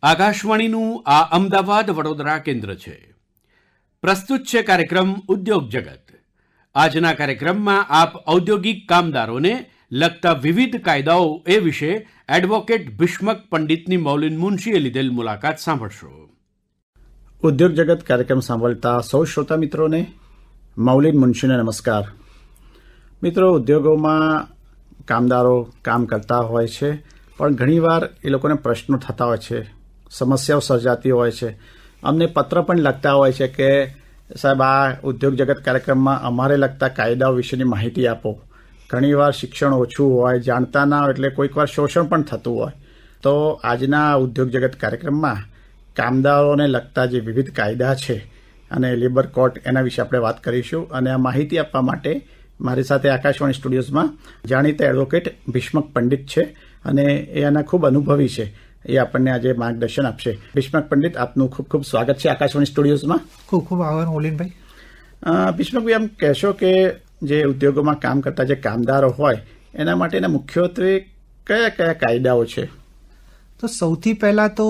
આકાશવાણીનું આ અમદાવાદ વડોદરા કેન્દ્ર છે. પ્રસ્તુત છે કાર્યક્રમ ઉદ્યોગ જગત. આજના કાર્યક્રમમાં આપ ઔદ્યોગિક કામદારોને લગતા વિવિધ કાયદાઓ એ વિશે એડવોકેટ ભીષ્મક પંડિતની મૌલિન મુનશીએ લીધેલ મુલાકાત સાંભળશો. ઉદ્યોગ જગત કાર્યક્રમ સાંભળતા સૌ શ્રોતા મિત્રોને મૌલિન મુનશીને નમસ્કાર. મિત્રો, ઉદ્યોગોમાં કામદારો કામ કરતા હોય છે, પણ ઘણીવાર એ લોકોને પ્રશ્નો થતા હોય છે, સમસ્યાઓ સર્જાતી હોય છે. અમને પત્ર પણ લખતા હોય છે કે સાહેબ, આ ઉદ્યોગ જગત કાર્યક્રમમાં અમારે લગતા કાયદાઓ વિશેની માહિતી આપો. ઘણીવાર શિક્ષણ ઓછું હોય, જાણતા ના હોય, એટલે કોઈક વાર શોષણ પણ થતું હોય. તો આજના ઉદ્યોગ જગત કાર્યક્રમમાં કામદારોને લગતા જે વિવિધ કાયદા છે અને લેબર કોર્ટ, એના વિશે આપણે વાત કરીશું. અને આ માહિતી આપવા માટે મારી સાથે આકાશવાણી સ્ટુડિયોઝમાં જાણીતા એડવોકેટ ભીષ્મક પંડિત છે, અને એ આના ખૂબ અનુભવી છે. એ આપણને આજે માર્ગદર્શન આપશે. ભીષ્મક પંડિત, આપનું ખૂબ ખૂબ સ્વાગત છે આકાશવાણી સ્ટુડિયોઝમાં. ખૂબ ખૂબ આભાર મોલિનભાઈ. ભીષ્મકભાઈ, આમ કહેશો કે જે ઉદ્યોગોમાં કામ કરતા જે કામદારો હોય એના માટેના મુખ્યત્વે કયા કયા કાયદાઓ છે? તો સૌથી પહેલા તો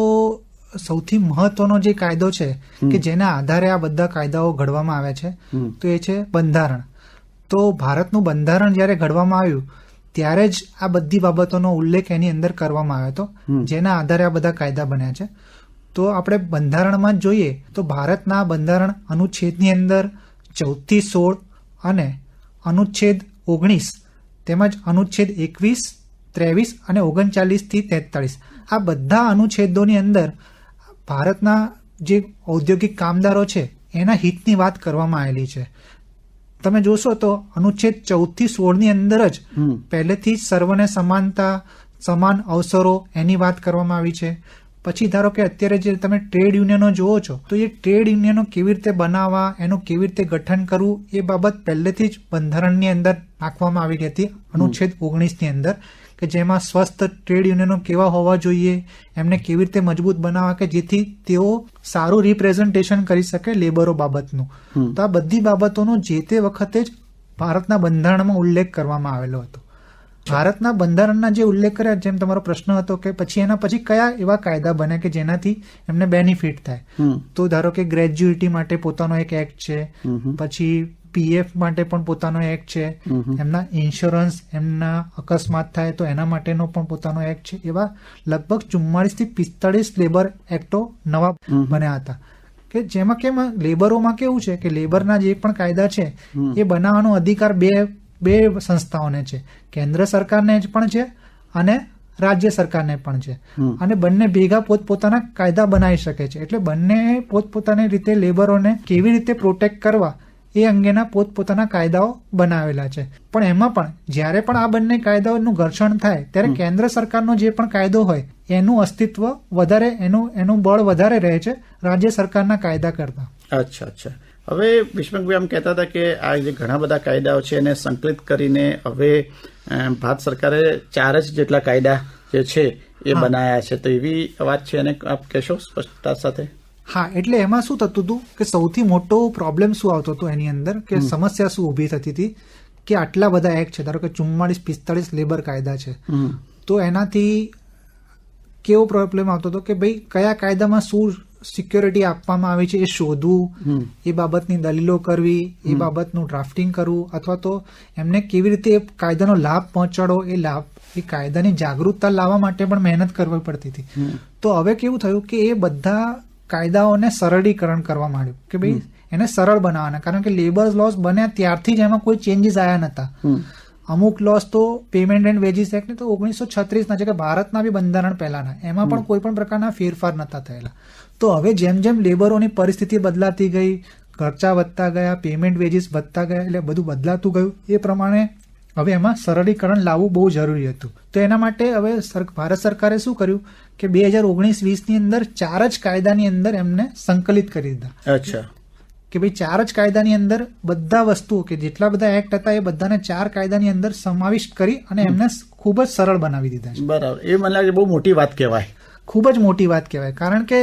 સૌથી મહત્વનો જે કાયદો છે કે જેના આધારે આ બધા કાયદાઓ ઘડવામાં આવ્યા છે, તો એ છે બંધારણ. તો ભારતનું બંધારણ જ્યારે ઘડવામાં આવ્યું ત્યારે જ આ બધી બાબતોનો ઉલ્લેખ એની અંદર કરવામાં આવ્યો હતો, જેના આધારે આ બધા કાયદા બન્યા છે. તો આપણે બંધારણમાં જ જોઈએ તો ભારતના બંધારણ અનુચ્છેદની અંદર 14 થી 16 અને અનુચ્છેદ 19 તેમજ અનુચ્છેદ 21, 23 અને 39 થી 43 આ બધા અનુચ્છેદોની અંદર ભારતના જે ઔદ્યોગિક કામદારો છે એના હિતની વાત કરવામાં આવેલી છે. તમે જોશો તો અનુચ્છેદ 14 થી 16 ની અંદર જ પહેલેથી સર્વને સમાનતા, સમાન અવસરો એની વાત કરવામાં આવી છે. પછી ધારો કે અત્યારે જે તમે ટ્રેડ યુનિયનો જુઓ છો, તો એ ટ્રેડ યુનિયનો કેવી રીતે બનાવવા, એનું કેવી રીતે ગઠન કરવું, એ બાબત પહેલેથી જ બંધારણની અંદર નાખવામાં આવેલી હતી અનુચ્છેદ 19 ની અંદર, કે જેમાં સ્વસ્થ ટ્રેડ યુનિયનો કેવા હોવા જોઈએ, એમને કેવી રીતે મજબૂત બનાવવા કે જેથી તેઓ સારું રિપ્રેઝન્ટેશન કરી શકે લેબરો બાબતનું. તો આ બધી બાબતોનો જે તે વખતે જ ભારતના બંધારણમાં ઉલ્લેખ કરવામાં આવેલો હતો. ભારતના બંધારણના જે ઉલ્લેખ કર્યા, જેમ તમારો પ્રશ્ન હતો કે પછી એના પછી કયા એવા કાયદા બને કે જેનાથી એમને બેનિફિટ થાય, તો ધારો કે ગ્રેજ્યુઇટી માટે પોતાનો એક એક્ટ છે, પછી પીએફ માટે પણ પોતાનો એક્ટ છે, એમના ઇન્સ્યોરન્સ, એમના અકસ્માત થાય તો એના માટેનો પણ પોતાનો એક્ટ છે. એવા લગભગ 44 થી 45 લેબર એક્ટો નવા બન્યા હતા, કે જેમાં કેમ લેબરોમાં કેવું છે કે લેબરના જે પણ કાયદા છે એ બનાવવાનો અધિકાર બે સંસ્થાઓને છે, કેન્દ્ર સરકારને પણ છે અને રાજ્ય સરકારને પણ છે. અને બંને ભેગા પોતપોતાના કાયદા બનાવી શકે છે. એટલે બંને પોતપોતાની રીતે લેબરોને કેવી રીતે પ્રોટેક્ટ કરવા એ અંગેના પોતપોતાના કાયદાઓ બનાવેલા છે. પણ એમાં પણ જ્યારે પણ આ બંને કાયદાઓનું ઘર્ષણ થાય ત્યારે કેન્દ્ર સરકારનો જે પણ કાયદો હોય એનું અસ્તિત્વ વધારે, એનું બળ વધારે રહે છે રાજ્ય સરકારના કાયદા કરતા. અચ્છા. હવે ભીષ્મકભાઈ આમ કહેતા હતા કે આ જે ઘણા બધા કાયદાઓ છે એને સંકલિત કરીને હવે ભારત સરકારે 4 જ જેટલા કાયદા જે છે એ બનાયા છે. તો એવી વાત છે, એને આપ કહેશો સ્પષ્ટતા સાથે? હા, એટલે એમાં શું થતું હતું કે સૌથી મોટો પ્રોબ્લેમ શું આવતો હતો એની અંદર, કે સમસ્યા શું ઊભી થતી હતી કે આટલા બધા એક્ટ છે, ધારો કે 44, 45 લેબર કાયદા છે, તો એનાથી કેવો પ્રોબ્લેમ આવતો હતો કે ભાઈ કયા કાયદામાં શું સિક્યોરિટી આપવામાં આવી છે એ શોધવું, એ બાબતની દલીલો કરવી, એ બાબતનું ડ્રાફ્ટિંગ કરવું, અથવા તો એમને કેવી રીતે એ કાયદાનો લાભ પહોંચાડો, એ કાયદાની જાગૃતતા લાવવા માટે પણ મહેનત કરવી પડતી હતી. તો હવે કેવું થયું કે એ બધા કાયદાઓને સરળીકરણ કરવા માંડ્યું, કે ભાઈ એને સરળ બનાવવાના. કારણ કે લેબર લોસ બન્યા ત્યારથી જ એમાં કોઈ ચેન્જીસ આવ્યા નતા. અમુક લોસ તો પેમેન્ટ એન્ડ વેજીસ એક્ટ ને તો 1936 ના છે, કે ભારતના બી બંધારણ પહેલાના, એમાં પણ કોઈ પણ પ્રકારના ફેરફાર નતા થયેલા. તો હવે જેમ જેમ લેબરોની પરિસ્થિતિ બદલાતી ગઈ, ખર્ચા વધતા ગયા, પેમેન્ટ વેજીસ વધતા ગયા, એટલે બધું બદલાતું ગયું, એ પ્રમાણે હવે એમાં સરળીકરણ લાવવું બહુ જરૂરી હતું. તો એના માટે હવે ભારત સરકારે શું કર્યું કે 2019-20 ની અંદર 4 જ કાયદાની અંદર એમને સંકલિત કરી દીધા. અચ્છા. કે ભાઈ 4 જ કાયદાની અંદર બધા વસ્તુઓ, કે જેટલા બધા એક્ટ હતા એ બધાને 4 કાયદાની અંદર સમાવિષ્ટ કરી અને એમને ખૂબ જ સરળ બનાવી દીધા છે. બરાબર. એ મને લાગે બહુ મોટી વાત કહેવાય. ખૂબ જ મોટી વાત કહેવાય, કારણ કે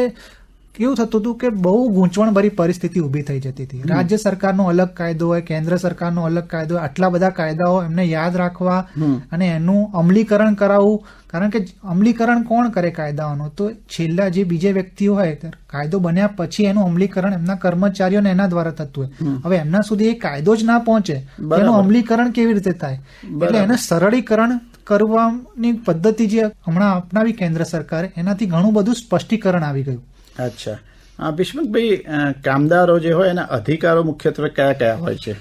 કેવું થતું હતું કે બહુ ગૂંચવણભરી પરિસ્થિતિ ઊભી થઈ જતી હતી. રાજ્ય સરકારનો અલગ કાયદો હોય, કેન્દ્ર સરકારનો અલગ કાયદો હોય, આટલા બધા કાયદાઓ એમને યાદ રાખવા અને એનું અમલીકરણ કરાવવું. કારણ કે અમલીકરણ કોણ કરે કાયદાઓનું? તો છેલ્લા જે બીજે વ્યક્તિઓ હોય, કાયદો બન્યા પછી એનું અમલીકરણ એમના કર્મચારીઓને એના દ્વારા થતું હોય. હવે એમના સુધી એ કાયદો જ ના પહોંચે, એનું અમલીકરણ કેવી રીતે થાય? એટલે એને સરળીકરણ કરવાની પદ્ધતિ જે હમણાં અપનાવી કેન્દ્ર સરકારે, એનાથી ઘણું બધું સ્પષ્ટીકરણ આવી ગયું. અચ્છા, ભીષ્મકભાઈ, કામદારો જે હોય એના અધિકારો મુખ્યત્વે કયા કયા હોય છે?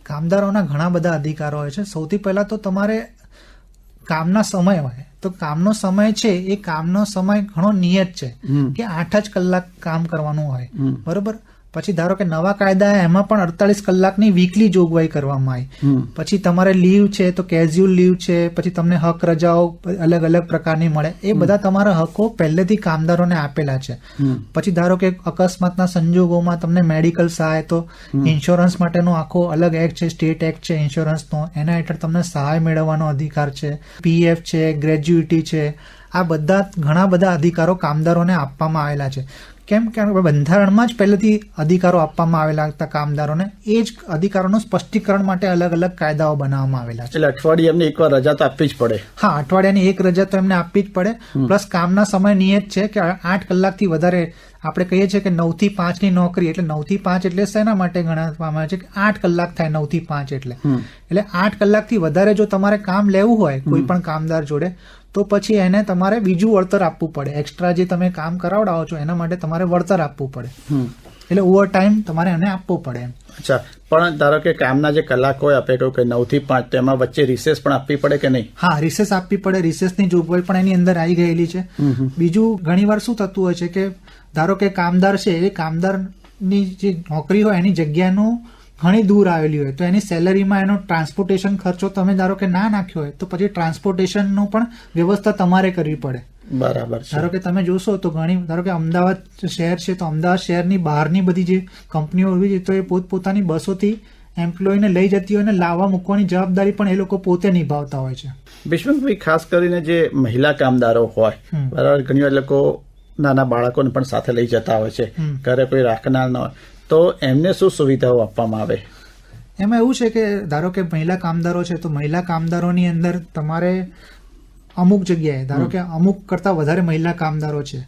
કામદારોના ઘણા બધા અધિકારો હોય છે. સૌથી પહેલા તો તમારે કામના સમય હોય, તો કામનો સમય છે એ કામનો સમય ઘણો નિયત છે કે 8 જ કલાક કામ કરવાનું હોય, બરોબર. પછી ધારો કે નવા કાયદા એમાં પણ 48 કલાકની વીકલી જોગવાઈ કરવામાં આવી. પછી તમારે લીવ છે તો કેઝ્યુઅલ લીવ છે, પછી તમને હક રજાઓ અલગ અલગ પ્રકારની મળે, એ બધા તમારા હકો પહેલેથી કામદારોને આપેલા છે. પછી ધારો કે અકસ્માતના સંજોગોમાં તમને મેડિકલ સહાય, તો ઇન્સ્યોરન્સ માટેનો આખો અલગ એક્ટ છે, સ્ટેટ એક્ટ છે ઇન્સ્યોરન્સનો, એના હેઠળ તમને સહાય મેળવવાનો અધિકાર છે. પીએફ છે, ગ્રેજ્યુઇટી છે, આ બધા ઘણા બધા અધિકારો કામદારોને આપવામાં આવેલા છે. કેમ કે બંધારણમાં જ પહેલેથી અધિકારો આપવામાં આવેલા હતા કામદારોને. એ જ અધિકારોનું સ્પષ્ટીકરણ માટે અલગ અલગ કાયદાઓ બનાવવામાં આવેલા છે. એટલે અઠવાડિયે એમને એકવાર રજા તો આપવી જ પડે. હા, અઠવાડિયાની એક રજા તો એમને આપવી જ પડે. પ્લસ કામના સમય નિયત છે કે 8 કલાકથી વધારે. આપણે કહીએ છીએ કે 9 થી 5 ની નોકરી, એટલે 9 થી 5 એટલે શેના માટે ગણવામાં આવે છે કે 8 કલાક થાય 9 થી 5 એટલે 8 કલાકથી વધારે જો તમારે કામ લેવું હોય કોઈ પણ કામદાર જોડે, તો પછી એને તમારે બીજું વળતર આપવું પડે. એક્સ્ટ્રા જે તમે કામ કરાવડાવો છો એના માટે તમારે વળતર આપવું પડે. એટલે ઓવર ટાઈમ તમારે એને આપવો પડે. અચ્છા, પણ ધારો કે કામના જે કલાક હોય, આપણે કહ્યું કે 9 થી 5, તેમાં વચ્ચે રિસેસ પણ આપવી પડે કે નહીં? હા, રિસેસ આપવી પડે. રિસેસની જોગવાઈ પણ એની અંદર આવી ગયેલી છે. બીજું ઘણીવાર શું થતું હોય છે કે ધારો કે કામદાર છે, એ કામદારની જે નોકરી હોય એની જગ્યાનું ઘણી દૂર આવેલી હોય, તો એની સેલરીમાં એનો ટ્રાન્સપોર્ટેશન ખર્ચો તમે ધારો કે ના નાખ્યો હોય, તો પછી ટ્રાન્સપોર્ટેશનનું પણ વ્યવસ્થા તમારે કરવી પડે. બરાબર છે. ધારો કે તમે જોશો તો ધારો કે અમદાવાદ શહેર છે, તો અમદાવાદ શહેરની બહારની બધી જે કંપનીઓ હોય છે, તો એ પોતપોતાની બસોથી એમ્પ્લોયને લઈ જતી હોય અને લાવવા મૂકવાની જવાબદારી પણ એ લોકો પોતે નિભાવતા હોય છે. ભીષ્મકભાઈ, ખાસ કરીને જે મહિલા કામદારો હોય, બરાબર, ઘણી વાર લોકો નાના બાળકોને પણ સાથે લઈ જતા હોય છે, ઘરે કોઈ રાખનાર ન હોય, તો એમને શું સુવિધાઓ આપવામાં આવે? એમાં એવું છે કે ધારો કે મહિલા કામદારો છે, તો મહિલા કામદારોની અંદર તમારે અમુક જગ્યાએ, ધારો કે અમુક કરતા વધારે મહિલા કામદારો છે,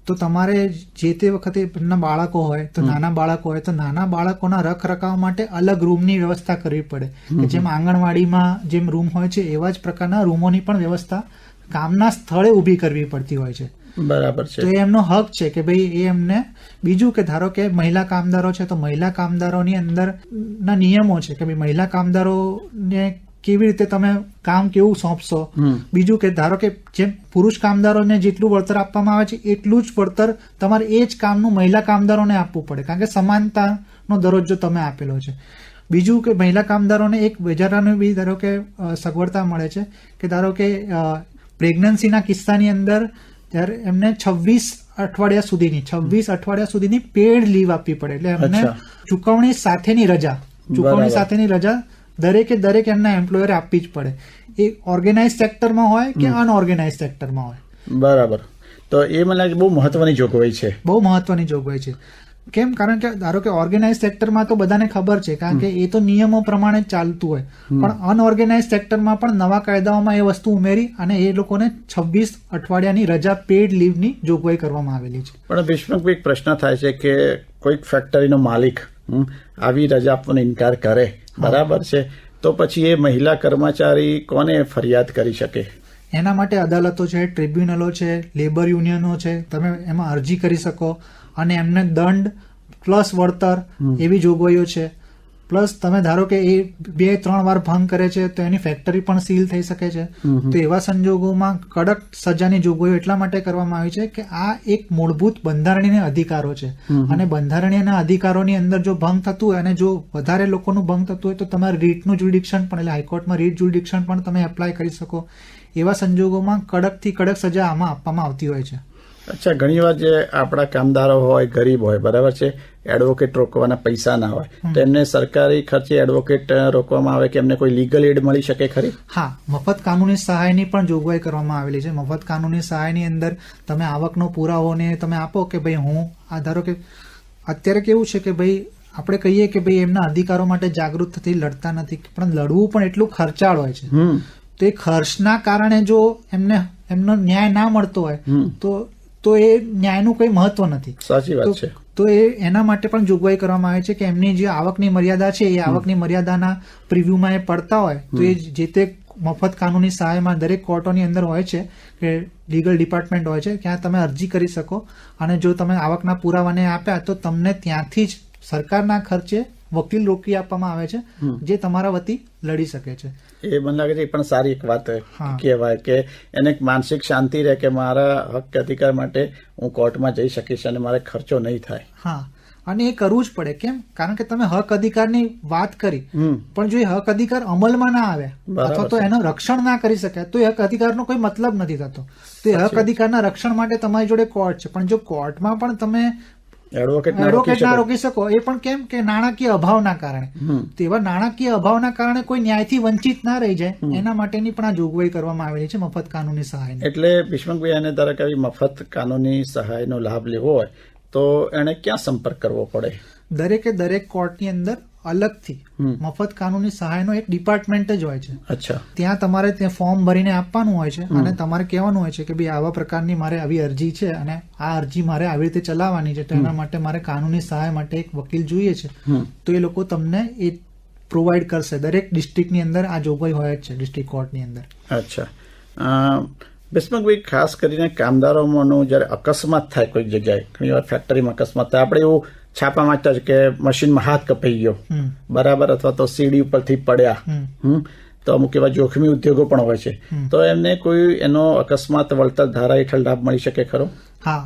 તો તમારે જે તે વખતે એમના બાળકો હોય, તો નાના બાળકો હોય, તો નાના બાળકોના રખરખાવ માટે અલગ રૂમની વ્યવસ્થા કરવી પડે. કે જેમ આંગણવાડીમાં જેમ રૂમ હોય છે, એવા જ પ્રકારના રૂમોની પણ વ્યવસ્થા કામના સ્થળે ઊભી કરવી પડતી હોય છે. બરાબર છે. તો એ એમનો હક છે કે ભાઈ એ એમને. બીજું કે ધારો કે મહિલા કામદારો છે, તો મહિલા કામદારોની અંદર ના નિયમો છે કે ભાઈ મહિલા કામદારોને કેવી રીતે તમે કામ કેવું સોંપશો. બીજું કે ધારો કે જેમ પુરુષ કામદારોને જેટલું વળતર આપવામાં આવે છે, એટલું જ વળતર તમારે એ જ કામનું મહિલા કામદારોને આપવું પડે, કારણ કે સમાનતાનો દરજ્જો તમે આપેલો છે. બીજું કે મહિલા કામદારોને એક વધારાનું બી ધારો કે સગવડતા મળે છે કે ધારો કે પ્રેગ્નન્સીના કિસ્સાની અંદર ત્યારે એમને 26 અઠવાડિયા સુધીની પેડ લીવ આપવી પડે. એટલે એમને ચૂકવણી સાથેની રજા દરેક એમના એમ્પ્લોયરે આપવી જ પડે. એ ઓર્ગેનાઇઝ સેક્ટરમાં હોય કે અનઓર્ગેનાઇઝ સેક્ટરમાં હોય. બરાબર. તો એ મને લાગે બહુ મહત્વની જોગવાઈ છે. બહુ મહત્વની જોગવાઈ છે. કેમ? કારણ કે ધારો કે ઓર્ગેનાઇઝ સેક્ટરમાં તો બધાને ખબર છે, કારણ કે એ તો નિયમો પ્રમાણે જ ચાલતું હોય, પણ અનઓર્ગેનાઇઝ સેક્ટરમાં પણ નવા કાયદાઓમાં એ વસ્તુ ઉમેરી અને એ લોકોને 26 અઠવાડિયાની રજા પેડ લીવની જોગવાઈ કરવામાં આવેલી છે. પણ ભીષ્મકભાઈ, એક પ્રશ્ન થાય છે કે કોઈક ફેક્ટરીનો માલિક આવી રજા આપવાનો ઇનકાર કરે, બરાબર છે, તો પછી એ મહિલા કર્મચારી કોને ફરિયાદ કરી શકે? એના માટે અદાલતો છે, ટ્રિબ્યુનલો છે, લેબર યુનિયનો છે, તમે એમાં અરજી કરી શકો અને એમને દંડ પ્લસ વળતર એવી જોગવાઈઓ છે. પ્લસ તમે ધારો કે એ 2-3 વાર ભંગ કરે છે, તો એની ફેક્ટરી પણ સીલ થઈ શકે છે. તો એવા સંજોગોમાં કડક સજાની જોગવાઈઓ એટલા માટે કરવામાં આવી છે કે આ એક મૂળભૂત બંધારણીય અધિકારો છે, અને બંધારણીય અધિકારોની અંદર જો ભંગ થતું હોય અને જો વધારે લોકોનું ભંગ થતું હોય, તો તમારે રીટનું જ્યુરિડિક્શન પણ, એટલે હાઈકોર્ટમાં રીટ જ્યુરિડિક્શન પણ તમે એપ્લાય કરી શકો. એવા સંજોગોમાં કડકથી કડક સજા આમાં આપવામાં આવતી હોય છે. અચ્છા, ઘણીવાર જે આપણા કામદારો હોય, ગરીબ હોય, બરાબર છે, એડવોકેટ રોકવાના પૈસા ના હોય, તો એમને સરકારી ખર્ચે એડવોકેટ રોકવામાં આવે કે એમને કોઈ લીગલ એડ મળી શકે ખરી? હા, મફત કાનૂની સહાયની પણ જોગવાઈ કરવામાં આવેલી છે. મફત કાનૂની સહાયની અંદર તમે આવકનો પુરાવોને તમે આપો કે ભાઈ હું આ ધારો કે અત્યારે કેવું છે કે ભાઈ આપણે કહીએ કે ભાઈ એમના અધિકારો માટે જાગૃતથી લડતા નથી, પણ લડવું પણ એટલું ખર્ચાળ હોય છે. તો એ ખર્ચના કારણે જો એમનો ન્યાય ના મળતો હોય તો એ ન્યાયનું કોઈ મહત્વ નથી. સાચી વાત છે. તો એના માટે પણ જોગવાઈ કરવામાં આવે છે કે એમની જે આવકની મર્યાદા છે એ આવકની મર્યાદાના પ્રિવ્યુમાં એ પડતા હોય તો એ જે તે મફત કાનૂની સહાયમાં દરેક કોર્ટોની અંદર હોય છે કે લીગલ ડિપાર્ટમેન્ટ હોય છે, ત્યાં તમે અરજી કરી શકો અને જો તમે આવકના પુરાવાને આપ્યા તો તમને ત્યાંથી જ સરકારના ખર્ચે વકીલ રોકી આપવામાં આવે છે જે તમારા વતી લડી શકે છે. એ મને લાગે છે એ પણ સારી એક વાત કહેવાય કે એને એક માનસિક શાંતિ રહે કે મારા હક અધિકાર માટે હું કોર્ટમાં જઈ શકીશ અને મારે ખર્ચો નહીં થાય. હા, અને એ કરવું જ પડે. કેમ? કારણ કે તમે હક અધિકારની વાત કરી, પણ જો એ હક અધિકાર અમલમાં ના આવે અથવા તો એનું રક્ષણ ના કરી શકાય તો એ હક અધિકારનો કોઈ મતલબ નથી થતો. તો એ હક અધિકારના રક્ષણ માટે તમારી જોડે કોર્ટ છે, પણ જો કોર્ટમાં પણ તમે એડવોકેટ ના રોકી શકો, એ પણ કેમ કે નાણાકીય અભાવના કારણે, તેવા નાણાકીય અભાવના કારણે કોઈ ન્યાયથી વંચિત ના રહી જાય એના માટેની પણ આ જોગવાઈ કરવામાં આવેલી છે મફત કાનૂની સહાય. એટલે ભીષ્મકભાઈ, એને ધારો કે મફત કાનૂની સહાયનો લાભ લેવો હોય તો એને ક્યાં સંપર્ક કરવો પડે? દરેક કોર્ટની અંદર અલગથી મફત કાનૂની સહાયનો એક ડિપાર્ટમેન્ટ જ હોય છે. અચ્છા. ત્યાં તમારે ત્યાં ફોર્મ ભરીને આપવાનું હોય છે અને તમારે કહેવાનું હોય છે કે ભાઈ આવા પ્રકારની મારે આવી અરજી છે અને આ અરજી મારે આવી રીતે ચલાવવાની છે, તો એના માટે મારે કાનૂની સહાય માટે એક વકીલ જોઈએ છે. તો એ લોકો તમને એ પ્રોવાઈડ કરશે. દરેક ડિસ્ટ્રિક્ટની અંદર આ જોગવાઈ હોય જ છે, ડિસ્ટ્રિક્ટ કોર્ટની અંદર. અચ્છા. ભીષ્મકભાઈ, ખાસ કરીને કામદારોનું જયારે અકસ્માત થાય કોઈ જગ્યાએ, ઘણી વાર ફેક્ટરીમાં અકસ્માત થાય, આપણે એવું છાપા વાંચતા કે મશીનમાં હાથ કપાઈ ગયો, બરાબર, અથવા તો સીડી ઉપરથી પડ્યા, તો અમુક એવા જોખમી ઉદ્યોગો પણ હોય છે, તો એમને કોઈ એનો અકસ્માત વળતર ધારા હેઠળ લાભ મળી શકે ખરો? હા,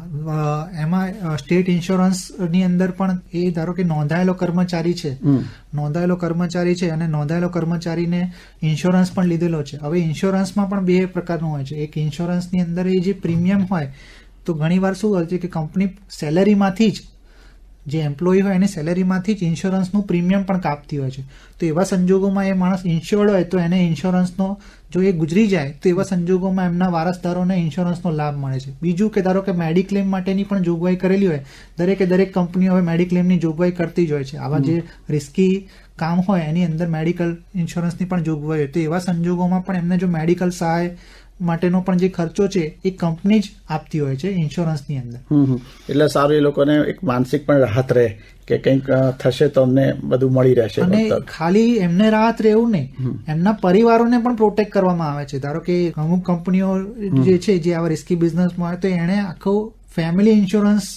એમાં સ્ટેટ ઇન્સ્યોરન્સની અંદર પણ એ ધારો કે નોંધાયેલો કર્મચારી છે અને નોંધાયેલો કર્મચારીને ઇન્સ્યોરન્સ પણ લીધેલો છે. હવે ઇન્સ્યોરન્સમાં પણ બે પ્રકારનું હોય છે. એક ઇન્સ્યોરન્સની અંદર એ જે પ્રીમિયમ હોય તો ઘણીવાર શું હોય છે કે કંપની સેલેરીમાંથી જ, જે એમ્પ્લોય હોય એની સેલેરીમાંથી જ ઇન્સ્યોરન્સનું પ્રીમિયમ પણ કાપતી હોય છે. તો એવા સંજોગોમાં એ માણસ ઇન્શ્યોર્ડ હોય તો એને ઇન્સ્યોરન્સનો, જો એ ગુજરી જાય તો એવા સંજોગોમાં એમના વારસદારોને ઇન્સ્યોરન્સનો લાભ મળે છે. બીજું કે ધારો કે મેડિક્લેમ માટેની પણ જોગવાઈ કરેલી હોય, દરેક કંપનીઓ હવે મેડિક્લેમની જોગવાઈ કરતી જ હોય છે. આવા જે રિસ્કી કામ હોય એની અંદર મેડિકલ ઇન્સ્યોરન્સની પણ જોગવાઈ હોય તો એવા સંજોગોમાં પણ એમને જો મેડિકલ સહાય માટેનો પણ જે ખર્ચો છે એ કંપની જ આપતી હોય છે ઇન્સ્યોરન્સની અંદર. એટલે સારું, એ લોકોને એક માનસિક પણ રાહત રહે કે કંઈક થશે તો અમને બધું મળી રહેશે. અને ખાલી એમને રાહત રહે એવું નહીં, એમના પરિવારોને પણ પ્રોટેક્ટ કરવામાં આવે છે. ધારો કે અમુક કંપનીઓ જે છે જે આવા રિસ્કી બિઝનેસમાં હોય તો એને આખું ફેમિલી ઇન્સ્યોરન્સ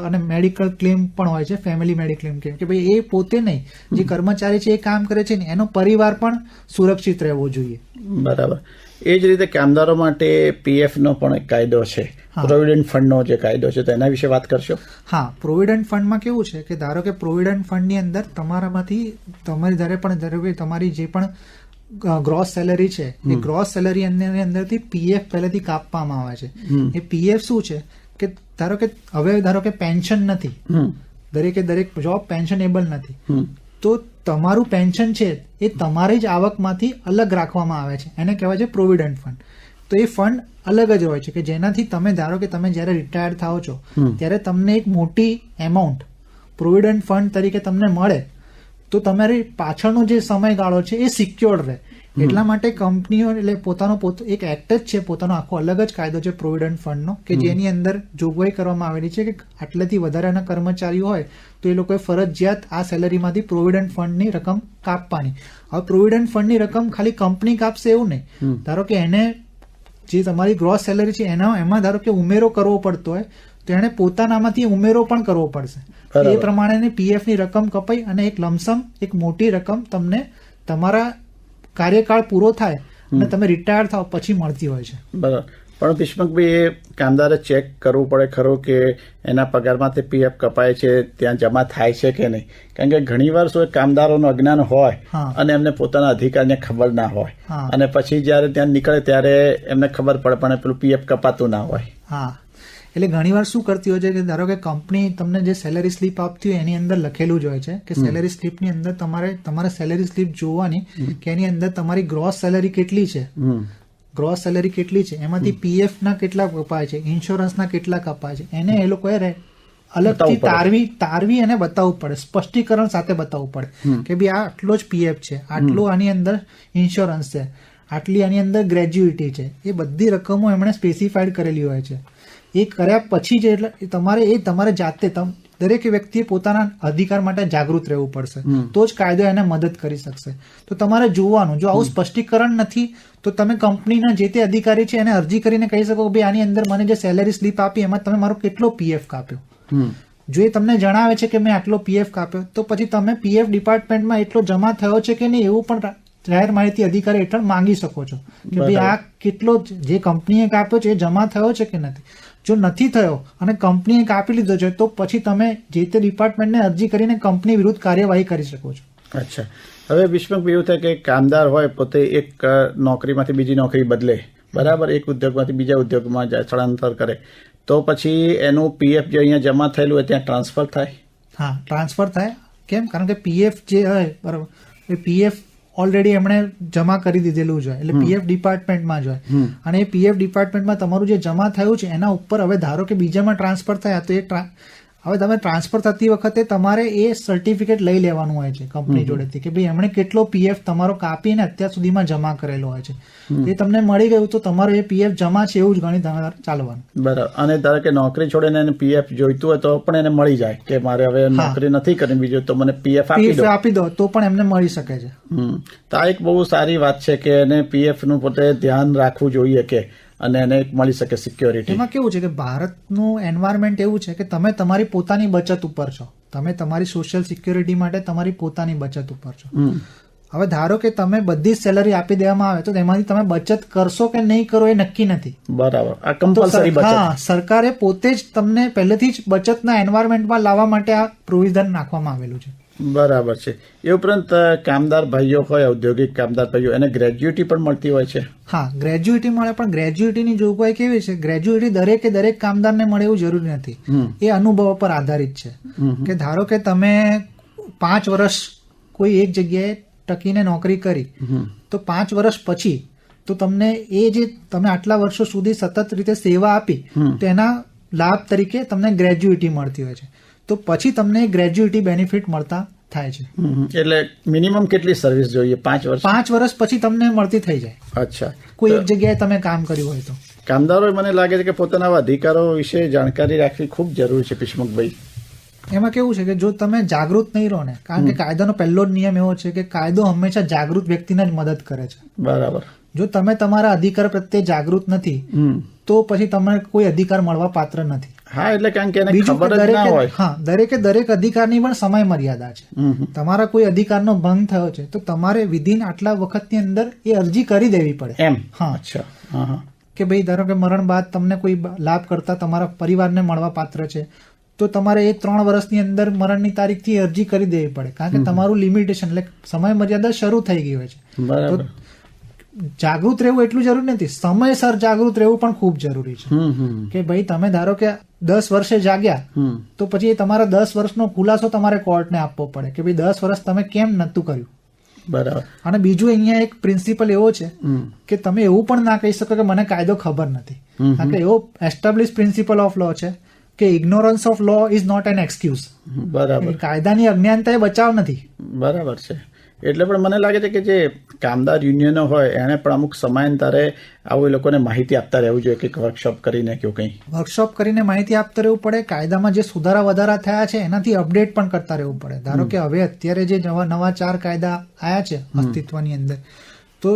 અને મેડિકલ ક્લેમ પણ હોય છે, ફેમિલી મેડિક્લેમ કે ભાઈ એ પોતે નહીં, જે કર્મચારી છે એ કામ કરે છે ને એનો પરિવાર પણ સુરક્ષિત રહેવો જોઈએ. બરાબર. એ જ રીતે કામદારો માટે પીએફ નો પણ એક કાયદો છે, પ્રોવિડન્ટ ફંડનો જે કાયદો છે, તો એના વિશે વાત કરશો? હા, પ્રોવિડન્ટ ફંડમાં કેવું છે કે ધારો કે પ્રોવિડન્ટ ફંડની અંદર તમારામાંથી તમારી જે પણ ગ્રોસ સેલેરી છે એ ગ્રોસ સેલેરી અંદરથી પીએફ પહેલેથી કાપવામાં આવે છે. એ પીએફ શું છે કે ધારો કે પેન્શન નથી, દરેક જોબ પેન્શનેબલ નથી, તો તમારું પેન્શન છે એ તમારી જ આવકમાંથી અલગ રાખવામાં આવે છે, એને કહેવાય છે પ્રોવિડન્ટ ફંડ. તો એ ફંડ અલગ જ હોય છે કે જેનાથી તમે ધારો કે તમે જ્યારે રિટાયર થાઓ છો ત્યારે તમને એક મોટી એમાઉન્ટ પ્રોવિડન્ટ ફંડ તરીકે તમને મળે તો તમારી પાછળનો જે સમયગાળો છે એ સિક્યોર રહે. એટલા માટે કંપનીઓ એટલે એક એક્ટ જ છે, પોતાનો આખો અલગ જ કાયદો છે પ્રોવિડન્ટ ફંડનો કે જેની અંદર જોગવાઈ કરવામાં આવેલી છે કે આટલાથી વધારાના કર્મચારીઓ હોય તો એ લોકોએ ફરજિયાત આ સેલેરીમાંથી પ્રોવિડન્ટ ફંડની રકમ કાપવાની. હવે પ્રોવિડન્ટ ફંડની રકમ ખાલી કંપની કાપશે એવું નહીં, ધારો કે એને જે તમારી ગ્રોસ સેલેરી છે એમાં ધારો કે ઉમેરો કરવો પડતો હોય તો એને પોતાનામાંથી ઉમેરો પણ કરવો પડશે. એ પ્રમાણે પીએફ ની રકમ કપાઈ અને એક લમસમ એક મોટી રકમ તમને તમારા કાર્યકાળ પૂરો થાય અને તમે રિટાયર થાવ પછી મળતી હોય છે. બરાબર. પણ ભીષ્મકભાઈ, એ કામદારે ચેક કરવું પડે ખરું કે એના પગારમાંથી પીએફ કપાય છે ત્યાં જમા થાય છે કે નહીં? કારણ કે ઘણીવાર શું કામદારોનું અજ્ઞાન હોય અને એમને પોતાના અધિકારને ખબર ના હોય અને પછી જયારે ત્યાં નીકળે ત્યારે એમને ખબર પડે પણ પેલું પીએફ કપાતું ના હોય. હા, એટલે ઘણીવાર શું કરતી હોય છે કે ધારો કે કંપની તમને જે સેલેરી સ્લીપ આપતી હોય એની અંદર લખેલું જ હોય છે કે સેલેરી સ્લીપની અંદર તમારે સેલેરી સ્લીપ જોવાની કે એની અંદર તમારી ગ્રોસ સેલેરી કેટલી છે, ગ્રોસ સેલેરી કેટલી છે, એમાંથી પીએફ ના કેટલા કપાય છે, ઇન્સ્યોરન્સના કેટલા કપાય છે, એને એ લોકોએ અલગથી તારવી અને બતાવવું પડે, સ્પષ્ટીકરણ સાથે બતાવવું પડે કે ભાઈ આ આટલો જ પીએફ છે, આટલો આની અંદર ઇન્સ્યોરન્સ છે, આટલી આની અંદર ગ્રેજ્યુઇટી છે, એ બધી રકમો એમણે સ્પેસિફાઈડ કરેલી હોય છે. એ કર્યા પછી જ એટલે તમારે જાતે દરેક વ્યક્તિએ પોતાના અધિકાર માટે જાગૃત રહેવું પડશે, તો જ કાયદો એને મદદ કરી શકશે. તો તમારે જોવાનું, જો આવું સ્પષ્ટીકરણ નથી તો તમે કંપનીના જે તે અધિકારી છે એને અરજી કરીને કહી શકો કે ભાઈ આની અંદર મને જે સેલેરી સ્લીપ આપી એમાં તમે મારો કેટલો પીએફ કાપ્યો. જો એ તમને જણાવે છે કે મેં આટલો પીએફ કાપ્યો, તો પછી તમે પીએફ ડિપાર્ટમેન્ટમાં એટલો જમા થયો છે કે નહીં એવું પણ જાહેર માહિતી અધિકારી હેઠળ માંગી શકો છો કે ભાઈ આ કેટલો જે કંપનીએ કાપ્યો છે એ જમા થયો છે કે નથી. જો નથી થયો અને કંપનીએ કાપી લીધો છે તો પછી તમે જે તે ડિપાર્ટમેન્ટને અરજી કરીને કંપની વિરુદ્ધ કાર્યવાહી કરી શકો છો. અચ્છા, હવે વિશ્વમાં એવું થાય કે કામદાર હોય પોતે એક નોકરીમાંથી બીજી નોકરી બદલે, બરાબર, એક ઉદ્યોગમાંથી બીજા ઉદ્યોગમાં સ્થળાંતર કરે, તો પછી એનું પીએફ જે અહીંયા જમા થયેલું હોય ત્યાં ટ્રાન્સફર થાય? હા, ટ્રાન્સફર થાય. કેમ? કારણ કે પીએફ જે હોય, બરાબર, એ પીએફ ઓલરેડી એમણે જમા કરી દીધેલું છે એટલે પીએફ ડિપાર્ટમેન્ટમાં જ હોય અને એ પીએફ ડિપાર્ટમેન્ટમાં તમારું જે જમા થયું છે એના ઉપર હવે ધારો કે બીજામાં ટ્રાન્સફર થયા તો હવે તમે ટ્રાન્સફર થતી વખતે તમારે એ સર્ટિફિકેટ લઈ લેવાનું હોય છે કંપની જોડેથી કે ભાઈ એમણે કેટલો પીએફ તમારો કાપીને અત્યાર સુધીમાં જમા કરેલો હોય છે. એ તમને મળી ગયું તો તમારો એ પીએફ જમા છે એવું જ ગણી તમારે ચાલવાનું. બરાબર. અને ધારો કે નોકરી છોડીને એને પીએફ જોઈતું હોય તો પણ એને મળી જાય કે મારે હવે નોકરી નથી કરવી બીજું તો મને પીએફ આપી દો તો પણ એમને મળી શકે છે. તો આ એક બહુ સારી વાત છે કે એને પીએફ નું પોતે ધ્યાન રાખવું જોઈએ કે અને એને મળી શકે સિક્યોરિટી. એમાં કેવું છે કે ભારતનું એન્વાયરમેન્ટ એવું છે કે તમે તમારી પોતાની બચત ઉપર છો, તમે તમારી સોશિયલ સિક્યોરિટી માટે તમારી પોતાની બચત ઉપર છો. હવે ધારો કે તમે બધી સેલરી આપી દેવામાં આવે તો તેમાંથી તમે બચત કરશો કે નહીં કરો એ નક્કી નથી. બરાબર. આ કમ્પલસરી બચત. હા, સરકારે પોતે જ તમને પહેલેથી જ બચતના એન્વાયરમેન્ટમાં લાવવા માટે આ પ્રોવિઝન નાખવામાં આવેલું છે. બરાબર છે. એ ઉપરાંત કામદાર ભાઈઓ હોય, ઔદ્યોગિક કામદાર ભાઈઓ, એને ગ્રેજ્યુટી પણ મળતી હોય છે? હા, ગ્રેજ્યુટી મળે, પણ ગ્રેજ્યુટીની જોગવાઈ કેવી છે, ગ્રેજ્યુટી દરેક કામદારને મળે એવું જરૂરી નથી. એ અનુભવ પર આધારિત છે કે ધારો કે તમે 5 વર્ષ કોઈ એક જગ્યાએ ટકીને નોકરી કરી તો 5 વર્ષ પછી તો તમને એ જે તમે આટલા વર્ષો સુધી સતત રીતે સેવા આપી તો એના લાભ તરીકે તમને ગ્રેજ્યુટી મળતી હોય છે. તો પછી તમને ગ્રેજ્યુટી બેનિફિટ મળતા થાય છે. એટલે મિનિમમ કેટલી સર્વિસ જોઈએ? 5 વર્ષ? 5 વર્ષ પછી તમને મળતી થઈ જાય. અચ્છા. કોઈ એક જગ્યાએ તમે કામ કર્યું હોય તો. કામદારો મને લાગે છે કે પોતાના અધિકારો વિશે જાણકારી રાખવી ખૂબ જરૂરી છે પિશમુખભાઈ. એમાં કેવું છે કે જો તમે જાગૃત નહીં રહો ને, કારણ કે કાયદાનો પહેલો જ નિયમ એવો છે કે કાયદો હંમેશા જાગૃત વ્યક્તિને જ મદદ કરે છે. બરાબર. જો તમે તમારા અધિકાર પ્રત્યે જાગૃત નથી તો પછી તમને કોઈ અધિકાર મળવા પાત્ર નથી. હા, એટલે કારણ કે એને ખબર જ ના હોય. હા, દરેક અધિકારની પણ સમય મર્યાદા છે. તમારા કોઈ અધિકારનો ભંગ થયો છે તો તમારે વિધિન આટલા વખતની અંદર એ અરજી કરી દેવી પડે. એમ? હા. અચ્છા. કે ભાઈ ધારો કે મરણ બાદ તમને કોઈ લાભ કરતા તમારા પરિવારને મળવા પાત્ર છે તો તમારે એ 3 વર્ષની અંદર મરણની તારીખથી અરજી કરી દેવી પડે, કારણ કે તમારું લિમિટેશન એટલે સમય મર્યાદા શરૂ થઈ ગઈ હોય છે. બરાબર. જાગૃત રહેવું એટલું જરૂરી નથી, સમયસર જાગૃત રહેવું પણ ખૂબ જરૂરી છે. કે ભાઈ તમે ધારો કે 10 વર્ષે જાગ્યા તો પછી તમારા 10 વર્ષનો ખુલાસો તમારે કોર્ટને આપવો પડે કે ભાઈ 10 વર્ષ તમે કેમ નતું કર્યું. બરાબર. અને બીજું અહીંયા એક પ્રિન્સિપલ એવો છે કે તમે એવું પણ ના કહી શકો કે મને કાયદો ખબર નથી, કારણ કે એવો એસ્ટાબ્લિશ પ્રિન્સિપલ ઓફ લો છે કે ignorance of law is not an excuse. બરાબર. કાયદાની અજ્ઞાનતા એ બચાવ નથી. બરાબર છે. એટલે પણ મને લાગે છે કે જે કામદાર યુનિયનો હોય એને પણ અમુક સમયાંતરે આવું એ લોકોને માહિતી આપતા રહેવું જોઈએ કે વર્કશોપ કરીને કે કંઈ વર્કશોપ કરીને માહિતી આપતા રહેવું પડે. કાયદામાં જે સુધારા વધારા થયા છે એનાથી અપડેટ પણ કરતા રહેવું પડે. ધારો કે હવે અત્યારે જે નવા 4 કાયદા આવ્યા છે અસ્તિત્વની અંદર, તો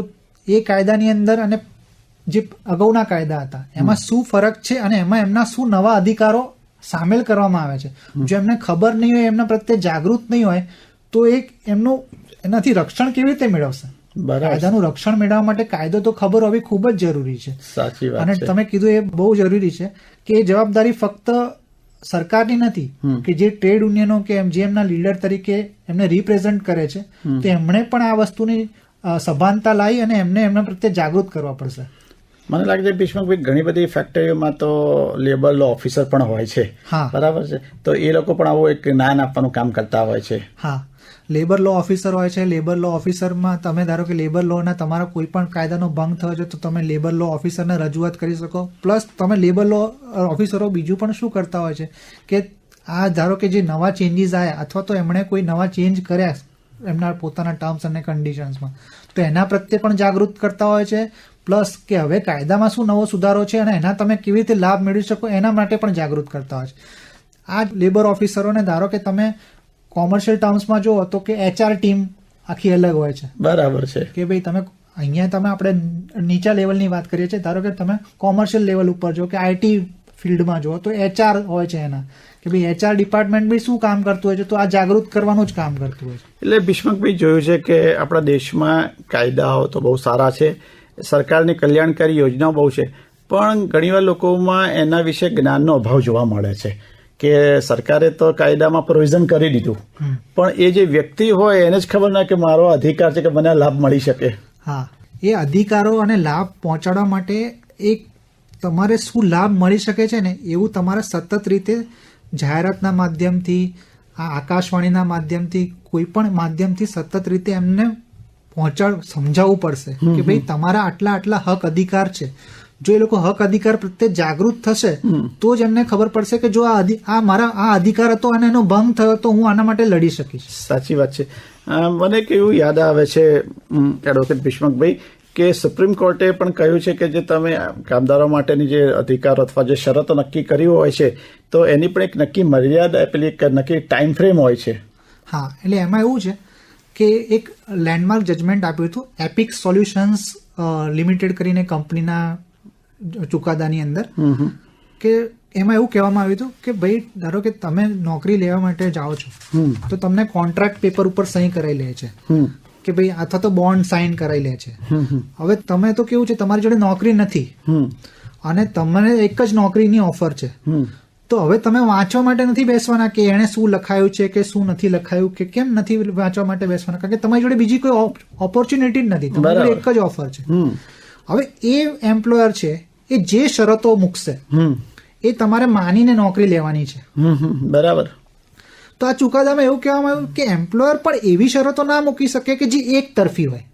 એ કાયદાની અંદર અને જે અગાઉના કાયદા હતા એમાં શું ફરક છે અને એમાં એમના શું નવા અધિકારો સામેલ કરવામાં આવે છે. જો એમને ખબર નહીં હોય, એમના પ્રત્યે જાગૃત નહીં હોય તો એમનું એનાથી રક્ષણ કેવી રીતે મેળવશે? કાયદાનું રક્ષણ મેળવવા માટે કાયદો તો ખબર હોવી ખૂબ જ જરૂરી છે. સાચી વાત. અને તમે કીધું એ બહુ જરૂરી છે કે એ જવાબદારી ફક્ત સરકારની નથી કે જે ટ્રેડ યુનિયનો કે જે એમના લીડર તરીકે એમને રિપ્રેઝન્ટ કરે છે તો એમણે પણ આ વસ્તુની સભાનતા લાવી અને એમને એમના પ્રત્યે જાગૃત કરવા પડશે. મને લાગે છે ભીષ્મકભાઈ ઘણી બધી ફેક્ટરીઓમાં તો લેબર લો ઓફિસર પણ હોય છે, હા. બરાબર છે, તો એ લોકો પણ આવું એક જ્ઞાન આપવાનું કામ કરતા હોય છે. હા, લેબર લો ઓફિસર હોય છે. લેબર લો ઓફિસરમાં તમે ધારો કે લેબર લોના તમારા કોઈ પણ કાયદાનો ભંગ થયો છે તો તમે લેબર લો ઓફિસરને રજૂઆત કરી શકો. પ્લસ તમે લેબર લો ઓફિસરો બીજું પણ શું કરતા હોય છે કે આ ધારો કે જે નવા ચેન્જીસ આવ્યા અથવા તો એમણે કોઈ નવા ચેન્જ કર્યા એમના પોતાના ટર્મ્સ અને કન્ડિશન્સમાં, તો એના પ્રત્યે પણ જાગૃત કરતા હોય છે. પ્લસ કે હવે કાયદામાં શું નવો સુધારો છે અને એના તમે કેવી રીતે લાભ મેળવી શકો એના માટે પણ જાગૃત કરતા હોય છે. આ લેબર ઓફિસરોને ધારો કે તમે કોમર્શિયલ ટર્મ્સમાં જુઓ તો કે HR ટીમ આખી અલગ હોય છે. બરાબર છે કે ભાઈ તમે અહીંયા તમે આપણે નીચા લેવલની વાત કરીએ છીએ, ધારો કે તમે કોમર્શિયલ લેવલ ઉપર જો કે IT ફિલ્ડમાં જુઓ તો HR હોય છે એના, કે ભાઈ HR ડિપાર્ટમેન્ટ બી શું કામ કરતું હોય છે, તો આ જાગૃત કરવાનું જ કામ કરતું હોય છે. એટલે ભીષ્મકભાઈ જોયું છે કે આપણા દેશમાં કાયદાઓ તો બહુ સારા છે, સરકારની કલ્યાણકારી યોજનાઓ બહુ છે, પણ ઘણીવાર લોકોમાં એના વિશે જ્ઞાનનો અભાવ જોવા મળે છે કે સરકારે તો કાયદામાં પ્રોવિઝન કરી દીધું, પણ એ જે વ્યક્તિ હોય એને જ ખબર ના કે મારો અધિકાર છે કે મને લાભ મળી શકે. હા, એ અધિકારો અને લાભ પહોંચાડવા માટે એક તમારે શું લાભ મળી શકે છે ને એવું તમારે સતત રીતે જાહેરાતના માધ્યમથી, આ આકાશવાણીના માધ્યમથી, કોઈ પણ માધ્યમથી સતત રીતે એમને સમજાવવું પડશે કે ભાઈ તમારા આટલા આટલા હક અધિકાર છે. જો એ લોકો હક અધિકાર પ્રત્યે જાગૃત થશે તો જ એમને ખબર પડશે કે જો આ મારા આ અધિકાર હતો અને એનો ભંગ થયો તો હું આના માટે લડી શકીશ. સાચી વાત છે. મને એક એવું યાદ આવે છે એડવોકેટ ભીષ્મકભાઈ કે સુપ્રીમ કોર્ટે પણ કહ્યું છે કે જે તમે કામદારો માટેની જે અધિકારો અથવા જે શરતો નક્કી કરી હોય છે તો એની પણ એક નક્કી મર્યાદા પેલી એક નક્કી ટાઈમ ફ્રેમ હોય છે. હા, એટલે એમાં એવું છે કે એક લેન્ડમાર્ક જજમેન્ટ આપ્યું હતું એપિક સોલ્યુશન્સ લિમિટેડ કરીને કંપનીના ચુકાદાની અંદર, કે એમાં એવું કહેવામાં આવ્યું હતું કે ભાઈ ધારો કે તમે નોકરી લેવા માટે જાઓ છો તો તમને કોન્ટ્રાક્ટ પેપર ઉપર સહી કરાવી લે છે કે ભાઈ અથવા તો બોન્ડ સાઇન કરાવી લે છે. હવે તમે તો કેવું છે તમારી જોડે નોકરી નથી અને તમને એક જ નોકરીની ઓફર છે, તો હવે તમે વાંચવા માટે નથી બેસવાના કે એને શું લખાયું છે કે શું નથી લખાયું, કે કેમ નથી વાંચવા માટે બેસવાના, કારણ કે તમારી જોડે બીજી કોઈ ઓપોર્ચ્યુનિટી જ નથી, તમારી જોડે એક જ ઓફર છે. હવે એ એમ્પ્લોયર છે એ જે શરતો મૂકશે એ તમારે માનીને નોકરી લેવાની છે. બરાબર. તો આ ચુકાદામાં એવું કહેવામાં આવ્યું કે એમ્પ્લોયર પણ એવી શરતો ના મૂકી શકે કે જે એક તરફી હોય.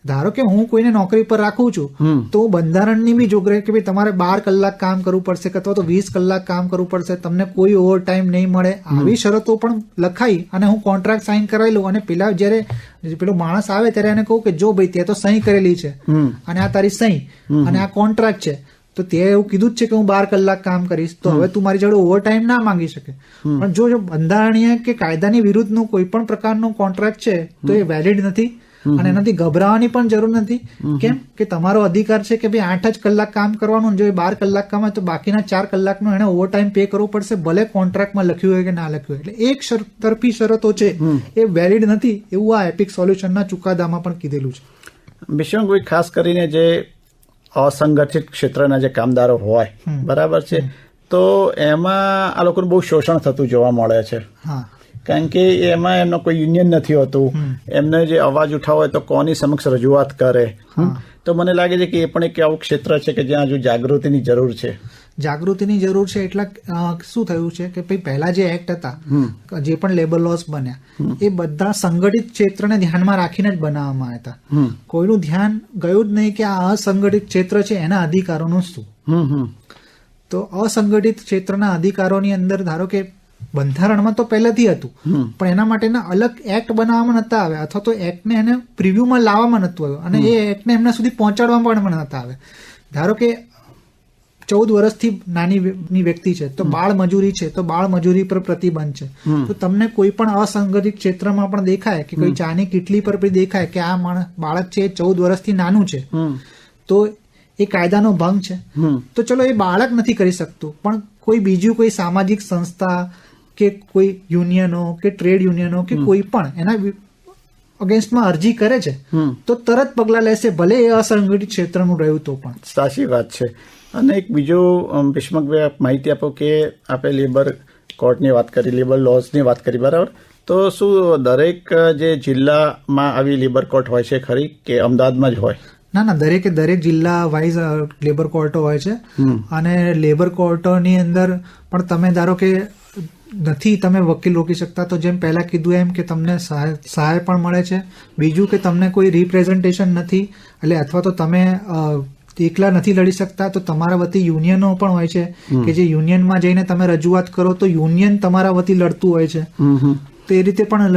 ધારો કે હું કોઈને નોકરી પર રાખું છું તો બંધારણની બી જોગવાઈ કે ભાઈ તમારે 12 કલાક કામ કરવું પડશે અથવા તો 20 કલાક કામ કરવું પડશે, તમને કોઈ ઓવર ટાઈમ નહીં મળે, આવી શરતો પણ લખાઈ અને હું કોન્ટ્રાક્ટ સાઇન કરાવી લઉં અને પેલા જયારે પેલો માણસ આવે ત્યારે એને કહું કે જો ભાઈ તે તો સહી કરેલી છે અને આ તારી સહી અને આ કોન્ટ્રાક્ટ છે, તો તે એવું કીધું જ છે કે હું 12 કલાક કામ કરીશ, તો હવે તું મારી જોડે ઓવર ટાઈમ ના માંગી શકે. પણ જો બંધારણીય કે કાયદાની વિરુદ્ધનું કોઈ પણ પ્રકારનો કોન્ટ્રાક્ટ છે તો એ વેલિડ નથી અને એનાથી ગભરાવાની પણ જરૂર નથી. કેમ કે તમારો અધિકાર છે કે ભાઈ 8 જ કલાક કામ કરવાનું, જો એ 12 કલાક કામ હોય તો બાકીના 4 કલાકનો એને ઓવર ટાઈમ પે કરવો પડશે, ભલે કોન્ટ્રાક્ટમાં લખ્યું હોય કે ના લખ્યું હોય. એટલે એક તરફી શરતો છે એ વેલિડ નથી એવું આ એપિક સોલ્યુશનના ચુકાદામાં પણ કીધેલું છે. ભીષ્મકભાઈ, ખાસ કરીને જે અસંગઠિત ક્ષેત્રના જે કામદારો હોય, બરાબર છે, તો એમાં આ લોકોનું બહુ શોષણ થતું જોવા મળે છે. હા, કારણ કે એમાં એમનો કોઈ યુનિયન નથી હોતું, એમને જે અવાજ ઉઠાવો હોય તો કોની સમક્ષ રજૂઆત કરે. તો મને લાગે છે કે એ પણ એક એવું ક્ષેત્ર છે કે જ્યાં હજુ જાગૃતિની જરૂર છે. જાગૃતિની જરૂર છે. એટલા શું થયું છે કે ભાઈ પહેલા જે એક્ટ હતા, જે પણ લેબર લોસ બન્યા, એ બધા સંગઠિત ક્ષેત્રને ધ્યાનમાં રાખીને જ બનાવવામાં આવ્યા હતા. કોઈનું ધ્યાન ગયું જ નહીં કે આ અસંગઠિત ક્ષેત્ર છે એના અધિકારોનું શું. તો અસંગઠિત ક્ષેત્રના અધિકારોની અંદર ધારો કે બંધારણમાં તો પહેલેથી હતું, પણ એના માટેના અલગ એક્ટ બનાવવામાં નતા આવ્યા અથવા તો એક્ટને એને પ્રિવ્યુમાં લાવવામાં નતું આવ્યું અને એ એક્ટને એમના સુધી પહોંચાડવામાં પણ નતા આવ્યા. ધારો કે 14 વર્ષથી નાની વ્યક્તિ છે તો બાળ મજૂરી છે તો બાળ મજૂરી પર પ્રતિબંધ છે. તો તમને કોઈ પણ અસંગઠિત ક્ષેત્રમાં પણ દેખાય કે કોઈ ચાની કીટલી પર પણ દેખાય કે આ બાળક છે 14 વર્ષથી નાનું છે તો એ કાયદાનો ભંગ છે. તો ચલો એ બાળક નથી કરી શકતું, પણ કોઈ બીજું કોઈ સામાજિક સંસ્થા કે કોઈ યુનિયનો કે ટ્રેડ યુનિયનો કે કોઈ પણ એના અગેન્સ્ટમાં અરજી કરે છે તો તરત પગલાં લેશે, ભલે એ અસંગઠિત ક્ષેત્રનું રહ્યું તો પણ. સાચી વાત છે. અને એક બીજું ભીષ્મકભાઈ આપ માહિતી આપો કે આપણે લેબર કોર્ટની વાત કરી, લેબર લોઝની વાત કરી, બરાબર, તો શું દરેક જે જિલ્લામાં આવી લેબર કોર્ટ હોય છે ખરી કે અમદાવાદમાં જ હોય? ના દરેક જિલ્લા વાઇઝ લેબર કોર્ટો હોય છે અને લેબર કોર્ટોની અંદર પણ તમે ધારો કે નથી તમે વકીલ રોકી શકતા તો જેમ પહેલા કીધું એમ કે તમને સહાય પણ મળે છે. બીજું કે તમને કોઈ રિપ્રેઝન્ટેશન નથી એટલે અથવા તો તમે એકલા નથી લડી શકતા તો તમારા વતી યુનિયનો પણ હોય છે કે જે યુનિયનમાં જઈને તમે રજૂઆત કરો તો યુનિયન તમારા વતી લડતું હોય છે. તો એ રીતે પણ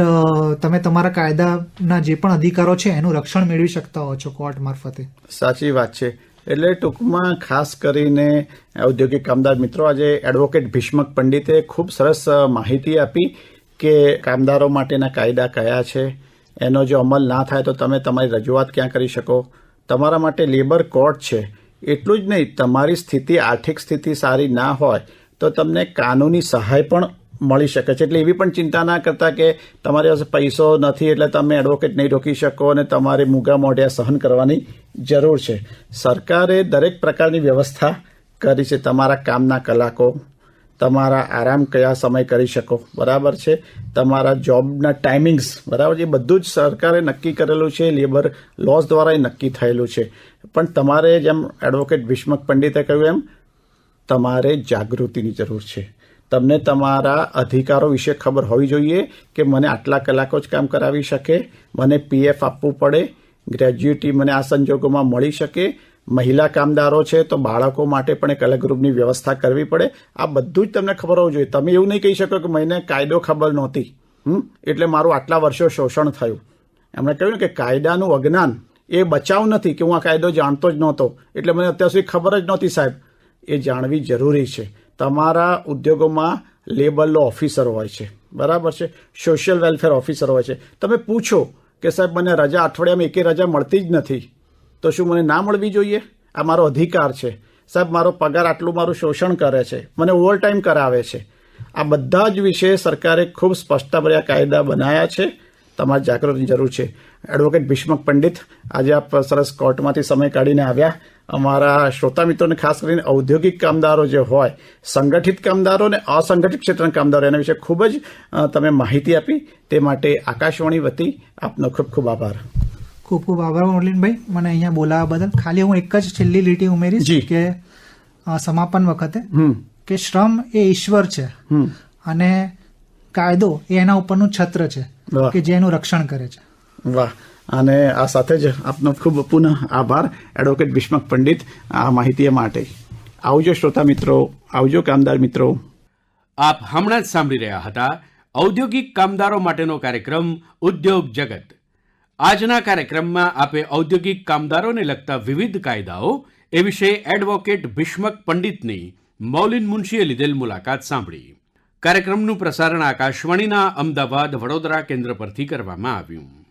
તમે તમારા કાયદાના જે પણ અધિકારો છે એનું રક્ષણ મેળવી શકતા હો છો કોર્ટ મારફતે. સાચી વાત છે. એટલે ટૂંકમાં ખાસ કરીને ઔદ્યોગિક કામદાર મિત્રો, આજે એડવોકેટ ભીષ્મક પંડિતે ખૂબ સરસ માહિતી આપી કે કામદારો માટેના કાયદા કયા છે, એનો જો અમલ ના થાય તો તમે તમારી રજૂઆત ક્યાં કરી શકો. તમારા માટે લેબર કોર્ટ છે. એટલું જ નહીં, તમારી સ્થિતિ આર્થિક સ્થિતિ સારી ના હોય તો તમને કાનૂની સહાય પણ મળી શકે છે. એટલે એવી પણ ચિંતા ના કરતા કે તમારી પાસે પૈસો નથી એટલે તમે એડવોકેટ નહીં રોકી શકો અને તમારે મૂંગા મોઢિયા સહન કરવાની જરૂર છે. સરકારે દરેક પ્રકારની વ્યવસ્થા કરી છે. તમારા કામના કલાકો, તમારા આરામ કયા સમય કરી શકો, બરાબર છે, તમારા જોબના ટાઈમિંગ્સ, બરાબર છે, એ બધું જ સરકારે નક્કી કરેલું છે. લેબર લોઝ દ્વારા એ નક્કી થયેલું છે. પણ તમારે જેમ એડવોકેટ ભીષ્મક પંડિતે કહ્યું એમ તમારે જાગૃતિની જરૂર છે. તમને તમારા અધિકારો વિશે ખબર હોવી જોઈએ કે મને આટલા કલાકો જ કામ કરાવી શકે, મને પીએફ આપવું પડે, ગ્રેજ્યુટી મને આ સંજોગોમાં મળી શકે. મહિલા કામદારો છે તો બાળકો માટે પણ એક અલગ રૂપની વ્યવસ્થા કરવી પડે. આ બધું જ તમને ખબર હોવું જોઈએ. તમે એવું નહીં કહી શકો કે મને કાયદો ખબર નહોતી એટલે મારું આટલા વર્ષો શોષણ થયું. એમણે કહ્યું કે કાયદાનું અજ્ઞાન એ બચાવ નથી કે હું આ કાયદો જાણતો જ નહોતો એટલે મને અત્યાર સુધી ખબર જ નહોતી. સાહેબ, એ જાણવી જરૂરી છે. તમારા ઉદ્યોગોમાં લેબર લો ઓફિસર હોય છે, બરાબર છે, સોશિયલ વેલફેર ઓફિસર હોય છે. તમે પૂછો કે સાહેબ મને રજા અઠવાડિયામાં એકે રજા મળતી જ નથી તો શું મને ના મળવી જોઈએ? આ મારો અધિકાર છે. સાહેબ, મારો પગાર આટલું મારું શોષણ કરે છે, મને ઓવરટાઈમ કરાવે છે. આ બધા જ વિશે સરકારે ખૂબ સ્પષ્ટતાભર્યા કાયદા બનાવ્યા છે. તમારે જાગૃતિની જરૂર છે. એડવોકેટ ભીષ્મક પંડિત, આજે આપ સરસ કોર્ટમાંથી સમય કાઢીને આવ્યા. અમારા શ્રોતા મિત્રોને ખાસ કરીને ઔદ્યોગિક કામદારો જે હોય, સંગઠિત કામદારો અને અસંગઠિત ક્ષેત્રના કામદારો, એના વિશે ખૂબ જ તમે માહિતી આપી. તે માટે આકાશવાણી વતી આપનો ખૂબ ખૂબ આભાર. ખૂબ ખૂબ આભાર મોરલીનભાઈ, મને અહીંયા બોલાવવા બદલ. ખાલી હું એક જ છેલ્લી લીટી ઉમેરીશ કે સમાપન વખતે કે શ્રમ એ ઈશ્વર છે અને કાયદો એ એના ઉપરનું છત્ર છે કે જે એનું રક્ષણ કરે છે. વાહ! અને આ સાથે જ આપનો ખૂબ પુનઃ આભાર એડવોકેટ ભીષ્મક પંડિત આ માહિતી માટે. આવજો શ્રોતા મિત્રો, આવજો કામદાર મિત્રો. આપ હમણાં જ સાંભળી રહ્યા હતા ઔદ્યોગિક કામદારો માટેનો કાર્યક્રમ ઉદ્યોગ જગત. આજના કાર્યક્રમમાં આપે ઔદ્યોગિક કામદારોને લગતા વિવિધ કાયદાઓ એ વિશે એડવોકેટ ભીષ્મક પંડિતની મૌલિન મુનશીએ લીધેલ મુલાકાત સાંભળી. કાર્યક્રમનું પ્રસારણ આકાશવાણીના અમદાવાદ વડોદરા કેન્દ્ર પરથી કરવામાં આવ્યું.